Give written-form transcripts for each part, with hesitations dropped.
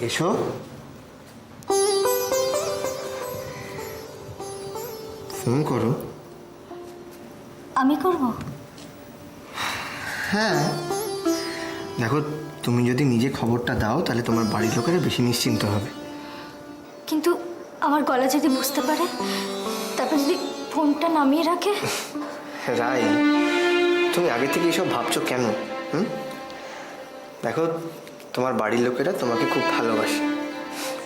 এসো। ফোন করো। আমি করব? হ্যাঁ, দেখো তুমি যদি নিজে খবরটা দাও তাহলে তোমার বাড়ির লোকেরা বেশি নিশ্চিন্ত হবে। কিন্তু আমার গলা যদি বুঝতে পারে, তারপর যদি ফোনটা নামিয়ে রাখে। রাই, তুমি আগে থেকে এসব ভাবছো কেন? দেখো তোমার বাড়ির লোকেরা তোমাকে খুব ভালোবাসে,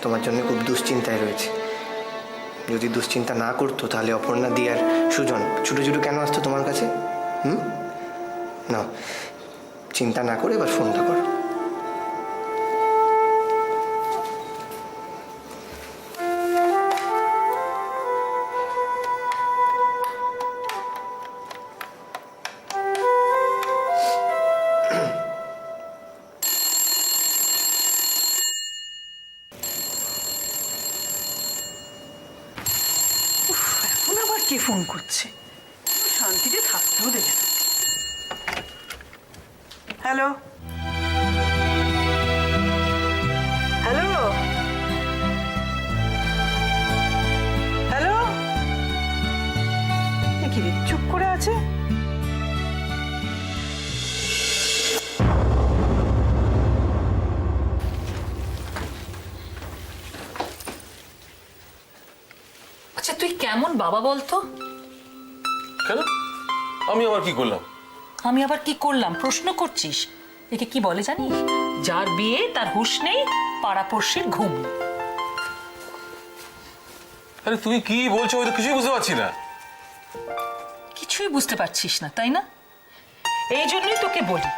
তোমার জন্য খুব দুশ্চিন্তায় রয়েছে। যদি দুশ্চিন্তা না করতো তাহলে অপর্ণা দি আর সুজন ছুটো ছুটো কেন আসতো তোমার কাছে? না, চিন্তা না করে এবার ফোনটা করো। এখন আবার কে ফোন করছে? শান্তিতে থাকতেও দেবে না। হ্যালো হ্যালো হ্যালো, কি রে চুপ করে আছে? আচ্ছা তুই কেমন বাবা বলতো? কেন? আমি আবার কি করলাম? আমি আবার কি করলাম প্রশ্ন করছিস? একে কি বলে জানিস? যার বিয়ে তার হুঁশ নেই, পাড়াপড়শির ঘুম। আরে তুমি কি বলছো? আমি তো কিছুই বুঝতে পারছি না। কিছুই বুঝতে পারছিস না তাই না? এই জন্যই তোকে বলি,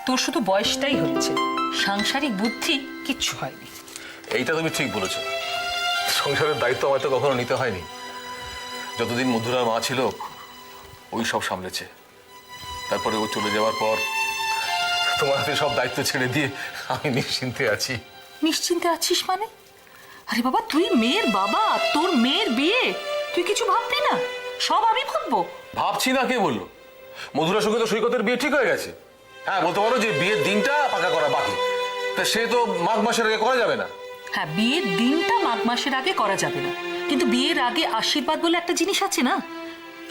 তোর শুধু বয়সটাই হয়েছে, সাংসারিক বুদ্ধি কিচ্ছু হয়নি। এইটা তুমি ঠিক বলেছো। সংসারের দায়িত্ব আমার তো কখনো নিতে হয়নি। যতদিন মধুরার মা ছিল ওই সব সামলেছে। তারপরে ও চলে যাওয়ার পর তোমার হাতে সব দায়িত্ব ছেড়ে দিয়ে আমি নিশ্চিন্তে আছি। নিশ্চিন্তে আছিস মানে? আরে বাবা, তুই মেয়ের বাবা, তোর মেয়ের বিয়ে, তুই কিছু ভাববি না? সব আমি ভাববো? ভাবছি না কে বললো? মধুরার সঙ্গে তো সৈকতের বিয়ে ঠিক হয়ে গেছে। হ্যাঁ, বলতে পারো যে বিয়ের দিনটা পাকা করা বাকি। তা সে তো মাঘ মাসের আগে করা যাবে না। হ্যাঁ, বিয়ের দিনটা মাঘ মাসের আগে করা যাবে না, কিন্তু বিয়ের আগে আশীর্বাদ বলে একটা জিনিস আছে না,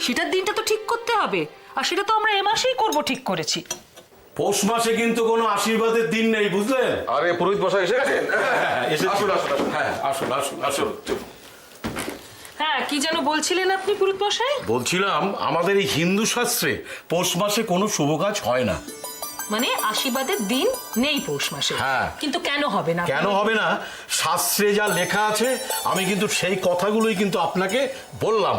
সেটার দিনটা তো ঠিক করতে হবে। আর সেটা তো আমরা এ মাসেই করবো ঠিক করেছি। পৌষ মাসে কিন্তু কোনো আশীর্বাদের দিন নেই, বুঝলেন? আরে পুরোহিত মশাই এসে গেছেন? আসুন আসুন আসুন, হ্যাঁ আসুন আসুন আসুন। হ্যাঁ, কি যেন বলছিলেন আপনি পুরোহিত মশাই? বলছিলাম আমাদের এই হিন্দু শাস্ত্রে পৌষ মাসে কোনো শুভ কাজ হয় না। মানে আশীর্বাদের দিন নেই পৌষ মাসে? হ্যাঁ। কিন্তু কেন হবে না? কেন হবে না? শাস্ত্রে যা লেখা আছে আমি কিন্তু সেই কথাগুলোই কিন্তু আপনাকে বললাম।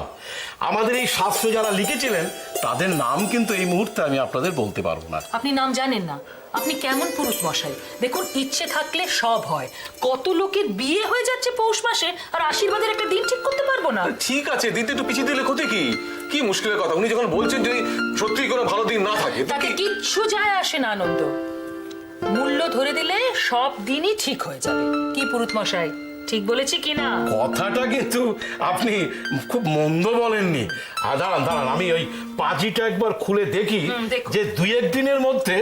আমাদের এই শাস্ত্রে যারা লিখেছিলেন তাদের নাম কিন্তু এই মুহূর্তে আমি আপনাদের বলতে পারবো না। আপনি নাম জানেন না? আপনি কেমন পুরুষ মশাই? দেখুন, ইচ্ছে থাকলে সব হয়। কত লোকের বিয়ে হয়ে যাচ্ছে পৌষ মাসে, আর আশীর্বাদের একটা দিন ঠিক করতে পারবো না? ঠিক আছে, দিনটা একটু পিছিয়ে দিলে ক্ষতি কি? কি মুশকিলের কথা? উনি যখন বলছেন যদি সত্যি কোনো ভালো দিন না থাকে তাতে কিচ্ছু যায় আসে না আনন্দ। মূল্য ধরে দিলে সব দিনই ঠিক হয়ে যাবে। কি পুরুত মশাই, ঠিক বলেছি কি না? কথাটা কিন্তু আপনি খুব মন্দ বলেননি। দাঁড়ান দাঁড়ান, আমি ওই পাঁজিটা একবার খুলে দেখি যে দুই এক দিনের মধ্যে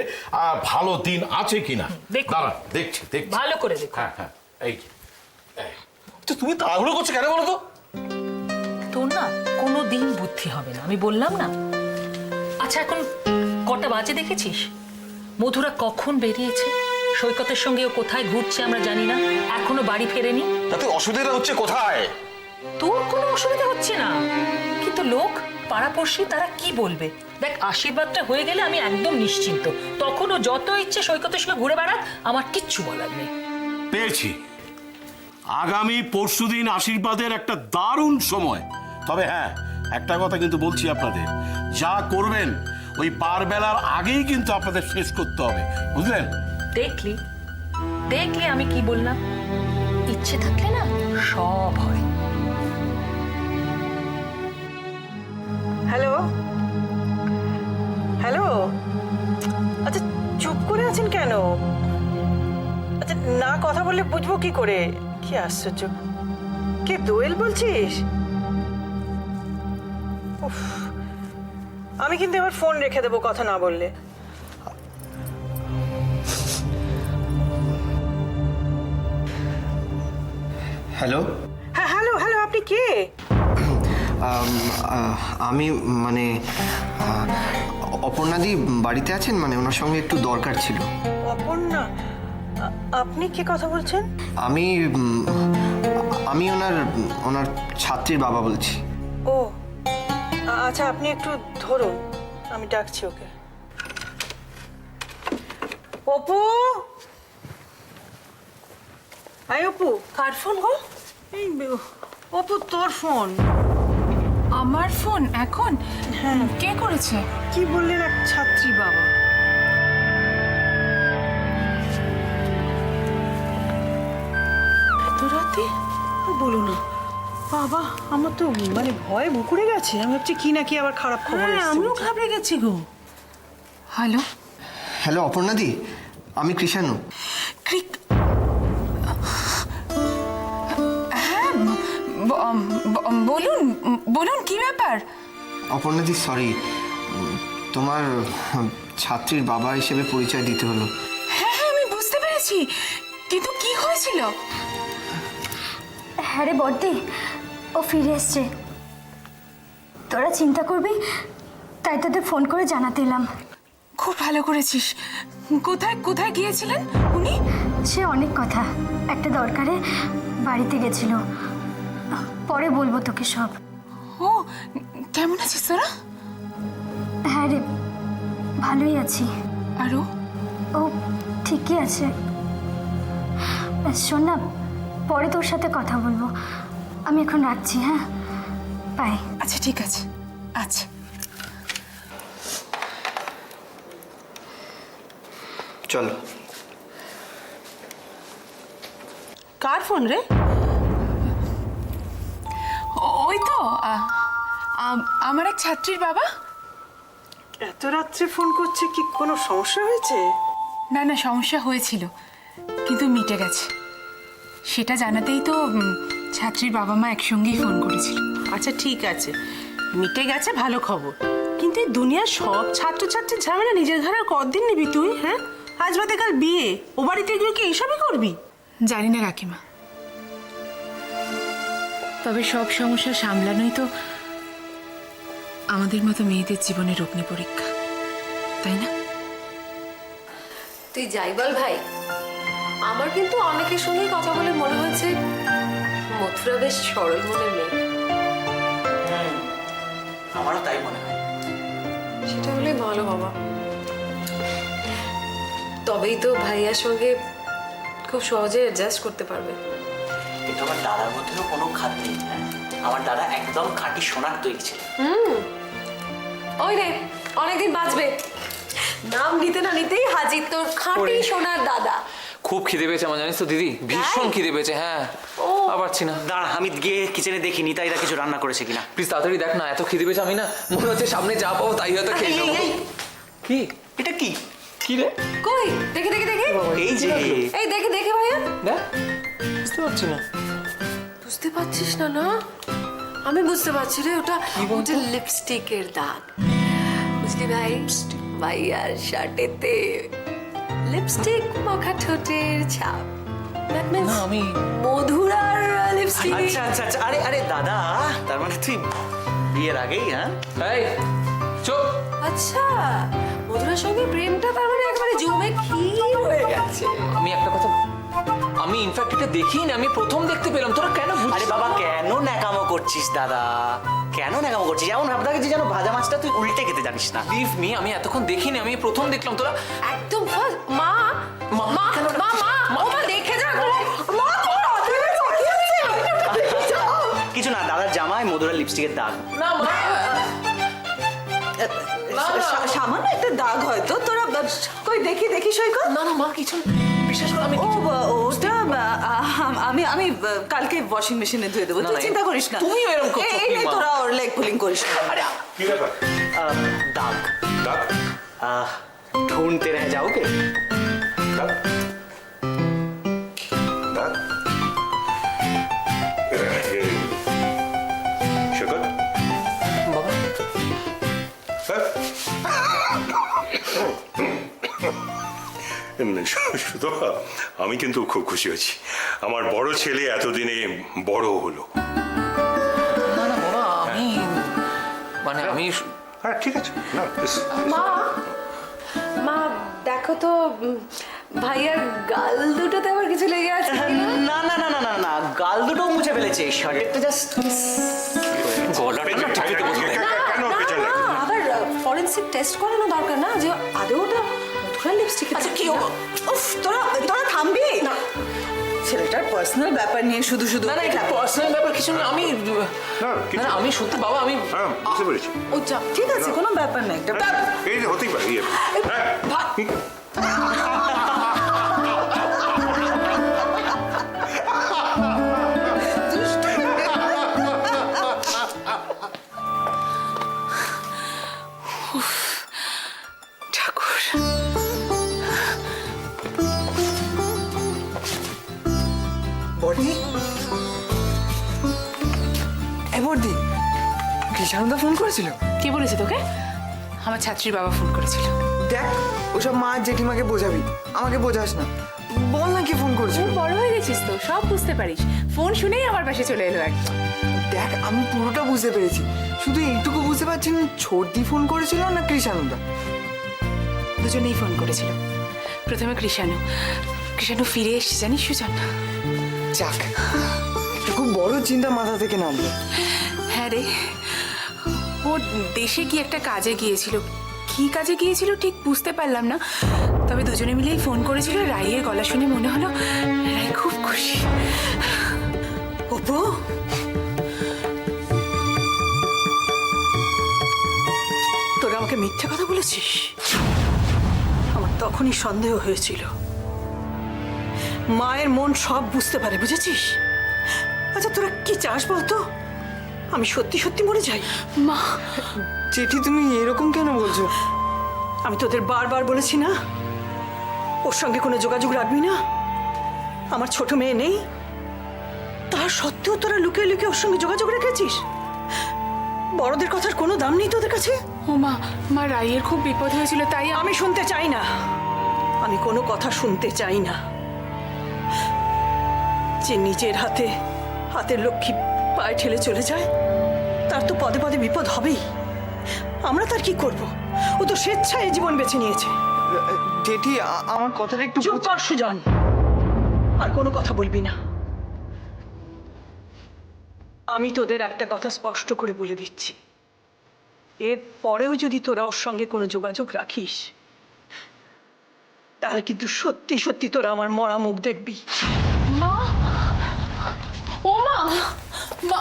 ভালো দিন আছে কিনা। দাঁড়ান, দেখছি দেখছি, ভালো করে দেখো। হ্যাঁ হ্যাঁ, এই তো তুমি তাড়াহুড়ো করছো কেন বলো তো? তোর না কোনো দিন বুদ্ধি হবে না, আমি বললাম না। আচ্ছা, এখন কটা বাজে দেখেছিস? মধুরা কখন বেরিয়েছে? সৈকতের সঙ্গে ও কোথায় ঘুরছে আমরা জানি না, এখনো বাড়ি ফেরেনি। তাতে অসুবিধা হচ্ছে কোথায়? তোর কোনো অসুবিধা হচ্ছে না, কিন্তু লোক পাড়াপড়শি তারা কি বলবে? দেখ, আশীর্বাদটা হয়ে গেলে আমি একদম নিশ্চিন্ত। তখন ও যত ইচ্ছে সৈকতের সঙ্গে ঘুরে বেড়াক, আমার কিচ্ছু বলার নেই। পেয়েছি। আগামী পরশুদিন আশীর্বাদের একটা দারুণ সময়। তবে হ্যাঁ, একটা কথা কিন্তু বলছি আপনাদের, যা করবেন ওই পারবেলার আগেই কিন্তু আপনাদের শেষ করতে হবে, বুঝলেন? দেখলি দেখলি আমি কি বললাম? ইচ্ছে থাকলে না সব হয়। হ্যালো হ্যালো, আচ্ছা চুপ করে আছেন কেন? আচ্ছা না কথা বললে বুঝবো কি করে? কি আশ্চর্য! কে, দোয়েল বলছিস? উফ, আমি কিন্তু এবার ফোন রেখে দেবো কথা না বললে। হ্যালো। হ্যাঁ হ্যালো হ্যালো, আপনি কে? আমি মানে অপর্ণাদি বাড়িতে আছেন? মানে ওনার সঙ্গে একটু দরকার ছিল। অপর্ণা? আপনি কে কথা বলছেন? আমি ওনার ছাত্রীর বাবা বলছি। ও আচ্ছা, আপনি একটু ধরুন, আমি ডাকছি ওকে। অপু, আয় অপু। কার ফোন গো? এই অপু, তোর ফোন। আমার ফোন এখন? হ্যাঁ। কে করেছে? কি বললেন এক ছাত্রী বাবা? এত রাতে? বলো না বাবা, আমার তো মানে ভয়ে বুকুড়ে গেছে। আমি ভাবছি কি নাকি আবার খারাপ খবর এসেছে। আমিও ঘাবড়ে গেছি গো। হ্যালো? হ্যালো অপর্ণাদি, আমি কৃষাণু। ক্রিক। হ্যাঁ, বলুন বলুন, কি ব্যাপার? অপর্ণাদি সরি, তোমার ছাত্রীর বাবা হিসেবে পরিচয় দিতে হলো। হ্যাঁ হ্যাঁ, আমি বুঝতে পেরেছি, কিন্তু কি হয়েছিল? হ্যাঁ রে বড়দি, ও ফিরে এসছে। তোরা চিন্তা করবি তাই তোদের ফোন করে জানাতে এলাম। খুব ভালো করেছিস। কোথায় কোথায় গিয়েছিলেন উনি? সে অনেক কথা, একটা দরকারে বাড়িতে গেছিল। পরে বলবো তোকে সব। ও, কেমন আছিস তোরা? হ্যাঁ রে, ভালোই আছি। আরো? ও ঠিকই আছে। শোন না, পরে তোর সাথে কথা বলবো। আমি এখন রাখছি। হ্যাঁ, বাই। আচ্ছা ঠিক আছে। আচ্ছা। চলো। কার ফোন রে? ওই তো আমার এক ছাত্রীর বাবা। এত রাত্রে ফোন করছে, কি কোনো সমস্যা হয়েছে? না না, সমস্যা হয়েছিল কিন্তু মিটে গেছে। সেটা জানাতেই তো ছাত্রীর বাবা মা একসঙ্গেই ফোন করেছিল। আচ্ছা ঠিক আছে, মিটে গেছে, ভালো খবর। কিন্তু এই দুনিয়ার সব ছাত্রছাত্রীর ঝামেলা নিজের ঘরে আর কতদিন নিবি তুই? হ্যাঁ, আজ বাদে কাল বিয়ে, ও বাড়িতে গিয়ে কি এইসবই করবি? জানি না কাকিমা, তবে সব সমস্যা সামলানোই তো আমাদের মতো মেয়েদের জীবনের অগ্নি পরীক্ষা, তাই না? তুই যাই বল ভাই, আমার কিন্তু অনেকের সঙ্গেই কথা বলে মনে হয়েছে মথুরা বেশ সরল মনের মেয়ে। আমারও তাই মনে হয়। সেটা হলে ভালো বাবা, তবেই তো ভাইয়ার সঙ্গে খুব সহজে অ্যাডজাস্ট করতে পারবে। কিন্তু আমার দাদার মধ্যেও কোনো খাত নেই। হ্যাঁ, আমার দাদা একদম খাঁটি সোনার তৈরি ছিল। ওই রে, অনেকদিন বাঁচবে। নাম নিতে না নিতেই হাজির তোর খাঁটি সোনার দাদা। খুব খিদে পেয়েছে আমার, জানিস তো দিদি, ভীষণ খিদে পেয়েছে। হ্যাঁ, আর পারছি না। দাঁড়া, আমি গিয়ে কিচেনে দেখি নিতাইদা কিছু রান্না করেছে কিনা। প্লিজ তাড়াতাড়ি দেখ না, এত খিদে পেয়েছে আমি না মনে হচ্ছে সামনে যা পাবো তাই হয়তো খেয়ে নেবো। কি এটা কি? কি রে? কই দেখে দেখে দেখে, এই যে এই দেখে দেখে ভাইয়া। দেখ, বুঝতে পারছি না। বুঝতে পারছিস না? না আমি বুঝতে পারছি রে, ওটা লিপস্টিকের দাগ। বুঝলি ভাই, ভাইয়ার শার্টেতে লিপস্টিক মাখা ঠোঁটের ছাপ। দ্যাট মিন্স না, আমি মধুরার লিপস্টিক। আচ্ছা আচ্ছা আচ্ছা, আরে আরে দাদা, তার মানে তুই বিয়ের আগেই? হ্যাঁ, এই চুপ। আচ্ছা, মধুরার সঙ্গে প্রেমটা তার মানে একেবারে জমে ক্ষীর হয়ে গেছে। আমি একটা কথা, আমি ইনফ্যাক্ট এটা দেখিনি না, আমি প্রথম দেখতে পেলাম। তোরা কেন বুঝছিস? আরে বাবা, কেন ন্যাকামো করছিস দাদা? কেন ন্যাকামো করছিস? এমন ভাবতে গেছিস যেন ভাজা মাছটা তুই উল্টে খেতে জানিস না। লিভ মি, আমি এতক্ষণ দেখিনি, আমি প্রথম দেখলাম। তোরা একদম ফার্স্ট। মা মা, মা কেন রে? মা মা ও মা দেখে যা। মা কিছু না, দাদার জামায় মধুরা লিপস্টিকের দাগ। না মা, সামান্য একটা দাগ হয়তো। তোরা কই দেখি দেখি সৈকত। না না মা, কিছু না। বিশ্বাস করো, আমি ও কিছু ওটা আমি আমি কালকে ওয়াশিং মেশিনে ধুয়ে দেবো, না, তুই না, চিন্তা করিস না। তুমিও এরকম করছো, এই নে, মা। তোরা ওর লেগ পুলিং করিস না। আরে কি ব্যাপার? দাগ। দাগ? ढूंढते रह जाओगे? দাগ? দাগ? সৈকত? বাবা, হ্যাঁ? শুধু আমি কিন্তু খুব খুশি হয়েছি, আমার বড় ছেলে এতদিনে বড় হলো। না না বাবা, আমি হ্যাঁ ঠিক আছে, না মা মা দেখো তো ভাইয়ার গাল দুটোতে আবার কিছু লেগে আছে কিনা? না না না না না না, গাল দুটো মুছে ফেলেছে, শার্টেরটা জাস্ট গলাটা না ঠিক মতো বসে নেই। কেন পেছন না, আবার ফরেনসিক টেস্ট করানো দরকার না যে আদৌ ওটা মধুরা লিপস্টিক। আচ্ছা কি উফ, তোরা তোরা থামবি না, ছেলেটার পার্সোনাল ব্যাপার নিয়ে শুধু শুধু না না, এটা পার্সোনাল ব্যাপার কিছু না। আমি না না, আমি সত্যি বাবা, আমি হ্যাঁ বুঝতে পেরেছি। ও যা, ঠিক আছে, কোনো ব্যাপার নাই। এই যে হতেই পারে, হ্যাঁ ঠাকুর, বর্দি, এ বর্দি, কৃষানন্দা ফোন করেছিল? কে বলেছে তোকে? আমার ছাত্রীর বাবা ফোন করেছিল। দেখ, ওসব মা জেঠিমাকে বোঝাবি, আমাকে বোঝাস না। বল না কি ফোন করেছিল? তুই বড় হয়ে গেছিস তো, সব বুঝতে পারিস। ফোন শুনেই আমার পাশে চলে এলো একদম। দেখ, আমি পুরোটা বুঝতে পেরেছি, শুধু এইটুকু বুঝতে পারছি না, ছোটদি ফোন করেছিল না কৃষানন্দা? দুজনেই ফোন করেছিল। প্রথমে কৃষাণু ফিরে এসেছে, জানিস সুজন? যাক, একটা খুব বড় চিন্তা মাথা থেকে নামলো। হ্যাঁ রে, ও দেশে কি একটা কাজে গিয়েছিল, কি কাজে গিয়েছিল ঠিক বুঝতে পারলাম না, তবে দুজনে মিলেই ফোন করেছিল। রাইয়ের গলা শুনে মনে হলো রাই খুব খুশি। অপু, তোরা আমাকে মিথ্যে কথা বলেছিস? আমার তখনই সন্দেহ হয়েছিল। মায়ের মন সব বুঝতে পারে, বুঝেছিস? আচ্ছা তোরা কি চাস বলতো? আমি সত্যি সত্যি মরে যাই? মা, জেঠি তুমি এরকম কেন বলছো? আমি তোদের বারবার বলেছি না ওর সঙ্গে কোনো যোগাযোগ রাখবি না? আমার ছোট মেয়ে নেই, তার সত্ত্বেও তোরা লুকিয়ে লুকিয়ে ওর সঙ্গে যোগাযোগ রেখেছিস। বড়দের কথার কোনো দাম নেই তোদের কাছে? ও মা, রাইয়ের খুব বিপদ হয়েছিল, তাই আমি শুনতে চাই না, আমি কোনো কথা শুনতে চাই না। যে নিজের হাতের লক্ষ্মী পায়ে ঠেলে চলে যায়, তার তো পদে পদে বিপদ হবেই। আমরা তার কি করব? ও তো স্বেচ্ছায় জীবন বেছে নিয়েছে। জেঠি, আমার কথাটা একটু চুপ কর সুজন, আর কোনো কথা বলবি না। আমি তোদের একটা কথা স্পষ্ট করে বলে দিচ্ছি, এর পরেও যদি তোরা ওর সঙ্গে কোনো যোগাযোগ রাখিস, তাহলে কিন্তু সত্যি সত্যি তোরা আমার মরা মুখ দেখবি। মা, ও মা, মা।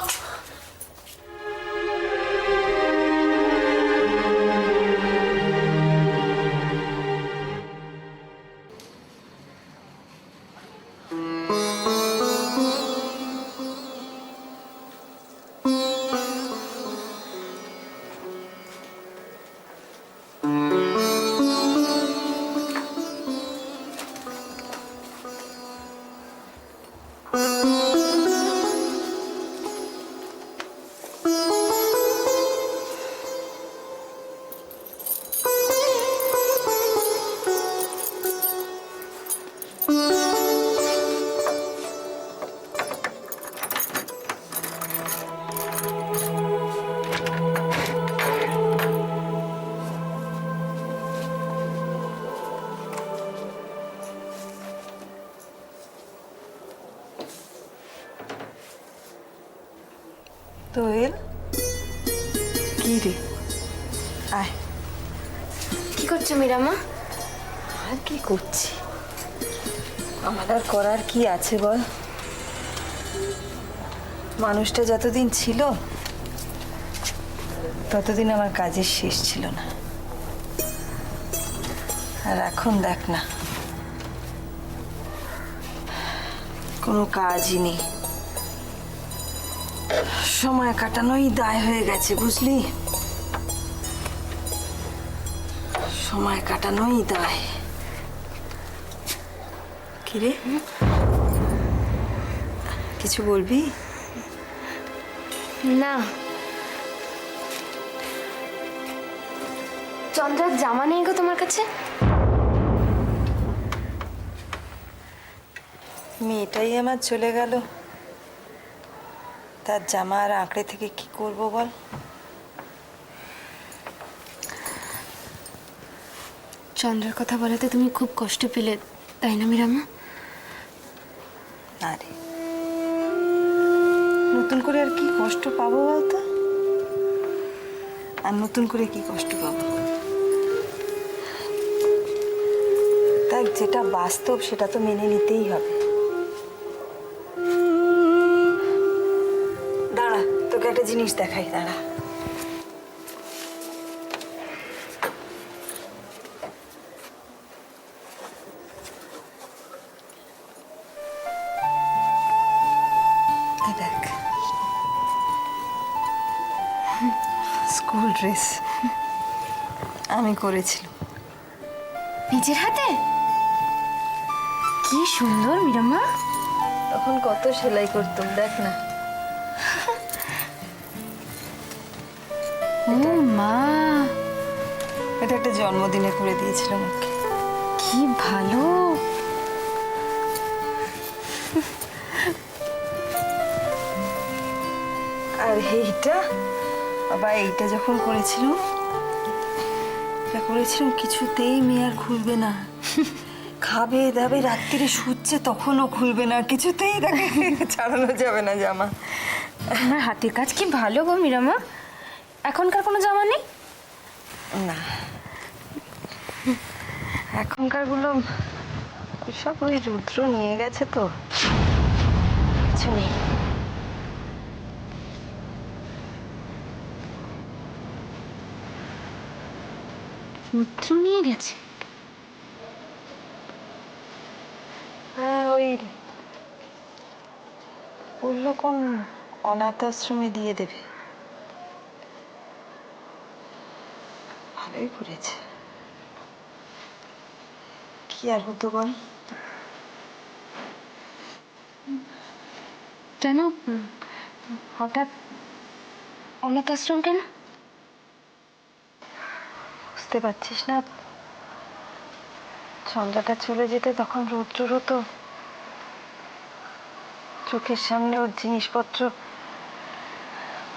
তোয়েল, কি রে? আয়। কি করছো মীরামা? আর কি করছি? আমার আর করার কি আছে বল? মানুষটা যতদিন ছিল ততদিন আমার কাজের শেষ ছিল না, আর এখন দেখ না, কোনো কাজই নেই। সময় কাটানোই দায় হয়ে গেছে, বুঝলি? সময় কাটানোই দায়। কিরে, কিছু বলবি? না, চন্দ্রার জামা নেই গো তোমার কাছে? মেয়েটাই আমার চলে গেল, তার জামা আর আঁকড়ে থেকে কি করব বল? চন্দ্রের কথা বলাতে তুমি খুব কষ্ট পেলে তাই না মীরামা? না রে, নতুন করে আর কি কষ্ট পাবো বলতো? আর নতুন করে কি কষ্ট পাবো? তাই যেটা বাস্তব সেটা তো মেনে নিতেই হবে। দাঁড়া, তোকে একটা জিনিস দেখাই, দাঁড়া। এই দেখ, স্কুল ড্রেস আমি করেছিলাম নিজের হাতে। কি সুন্দর মীরামা। তখন কত সেলাই করতাম, দেখ না। ও মা, এটা একটা জন্মদিনে করে দিয়েছিলাম ওকে। কি ভালো। আর এইটা বাবা, এইটা যখন করেছিলাম কিছুতেই মেয়ে আর খুলবে না। খাবে দাবে রাত্রিরে শুচ্ছে তখনও খুলবে না, কিছুতেই তাকে ছাড়ানো যাবে না জামা। আমার হাতের কাজ কি ভালো গো মীরামা। এখনকার কোনো জামা নেই? না, এখনকারগুলো সব ওই রুদ্র নিয়ে গেছে তো, কিছু নেই। রুদ্র নিয়ে গেছে? হ্যাঁ, ওই বললো কোন অনাথ আশ্রমে দিয়ে দেবে। ভালোই করেছে। কি আর হতো বল? কেন হঠাৎ অনাথ আশ্রম কেন? বুঝতে পারছিস না? সন্ধ্যাটা চলে যেতে তখন রৌদ্রও তো চোখের সামনে ওর জিনিসপত্র।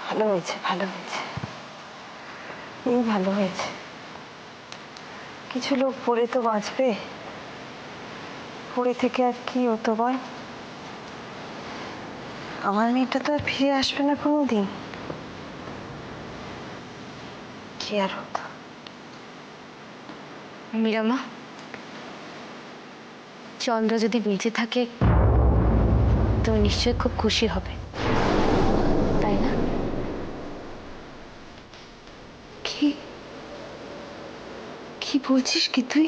ভালো হয়েছে, ভালো হয়েছে, এই ভালো হয়েছে। কিছু লোক পড়ে তো বাঁচবে, পড়ে থেকে আর কি হতো বল? আমার মেয়েটা তো আর ফিরে আসবে না কোনোদিন। কি আর হতো? মীরামা, চন্দ্র যদি বেঁচে থাকে তুমি নিশ্চয়ই খুব খুশি হবে, তাই না? কি কি বলছিস কি তুই?